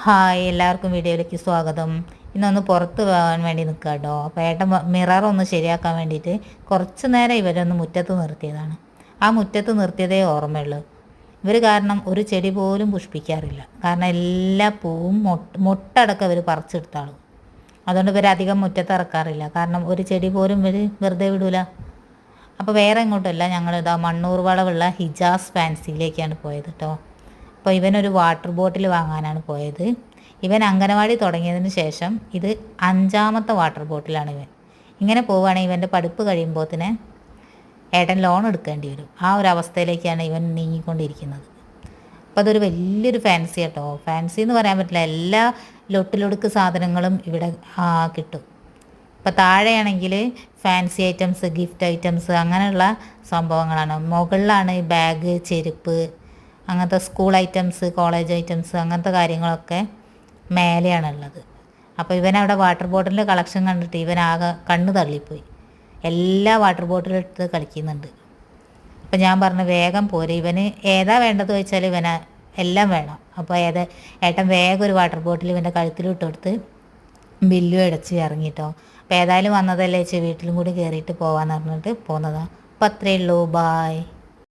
Hi, എല്ലാവർക്കും വീഡിയോയിലേക്ക് സ്വാഗതം. ഇന്നൊന്ന് പുറത്ത് പോകാൻ വേണ്ടി നിൽക്കുക കേട്ടോ. അപ്പോൾ ഏട്ടൻ മിററൊന്ന് ശരിയാക്കാൻ വേണ്ടിയിട്ട് കുറച്ച് നേരം ഇവരൊന്ന് മുറ്റത്ത് നിർത്തിയതാണ്. ആ മുറ്റത്ത് നിർത്തിയതേ ഓർമ്മയുള്ളൂ. ഇവർ കാരണം ഒരു ചെടി പോലും പുഷ്പിക്കാറില്ല. കാരണം എല്ലാ പൂവും മൊട്ടടക്കം ഇവർ പറിച്ചെടുത്താളും. അതുകൊണ്ട് ഇവർ അധികം മുറ്റത്ത് ഇറക്കാറില്ല. കാരണം ഒരു ചെടി പോലും ഇവർ വെറുതെ വിടൂല. അപ്പോൾ വേറെ എങ്ങോട്ടല്ല, ഞങ്ങളിതാ മണ്ണൂർ വളവുള്ള ഹിജാസ് ഫാൻസിയിലേക്കാണ് പോയത് കേട്ടോ. അപ്പോൾ ഇവനൊരു വാട്ടർ ബോട്ടിൽ വാങ്ങാനാണ് പോയത്. ഇവൻ അംഗനവാടി തുടങ്ങിയതിന് ശേഷം ഇത് 5ാമത്തെ വാട്ടർ ബോട്ടിലാണ് ഇവൻ. ഇങ്ങനെ പോവുകയാണെങ്കിൽ ഇവൻ്റെ പഠിപ്പ് കഴിയുമ്പോഴത്തിന് ഏട്ടൻ ലോൺ എടുക്കേണ്ടി വരും. ആ ഒരു അവസ്ഥയിലേക്കാണ് ഇവൻ നീങ്ങിക്കൊണ്ടിരിക്കുന്നത്. അപ്പോൾ അതൊരു വലിയൊരു ഫാൻസി കേട്ടോ. ഫാൻസി എന്ന് പറയാൻ പറ്റില്ല, എല്ലാ ലൊട്ടിലൊടുക്ക് സാധനങ്ങളും ഇവിടെ കിട്ടും. ഇപ്പോൾ താഴെയാണെങ്കിൽ ഫാൻസി ഐറ്റംസ്, ഗിഫ്റ്റ് ഐറ്റംസ്, അങ്ങനെയുള്ള സംഭവങ്ങളാണ്. മുകളിലാണ് ബാഗ്, ചെരുപ്പ്, അങ്ങനത്തെ സ്കൂൾ ഐറ്റംസ്, കോളേജ് ഐറ്റംസ്, അങ്ങനത്തെ കാര്യങ്ങളൊക്കെ മേലെയാണുള്ളത്. അപ്പോൾ ഇവനവിടെ വാട്ടർ ബോട്ടിലിൻ്റെ കളക്ഷൻ കണ്ടിട്ട് ഇവനാകെ കണ്ണ് തള്ളിപ്പോയി. എല്ലാ വാട്ടർ ബോട്ടിലും എടുത്ത് കളിക്കുന്നുണ്ട്. അപ്പോൾ ഞാൻ പറഞ്ഞു വേഗം പോരെ, ഇവന് ഏതാ വേണ്ടത് ചോദിച്ചാൽ ഇവന് എല്ലാം വേണം. അപ്പോൾ ഏട്ടൻ വേഗം ഒരു വാട്ടർ ബോട്ടിൽ ഇവൻ്റെ കഴുത്തിലിട്ട് കൊടുത്ത് ബില്ലും അടച്ച് ഇറങ്ങിട്ടോ. അപ്പോൾ ഏതായാലും വന്നതല്ലേ വീട്ടിലും കൂടി കയറിയിട്ട് പോകാമെന്ന് പറഞ്ഞിട്ട് പോന്നതാണ്. അപ്പോൾ അത്രയേ ഉള്ളൂ. ബായ്.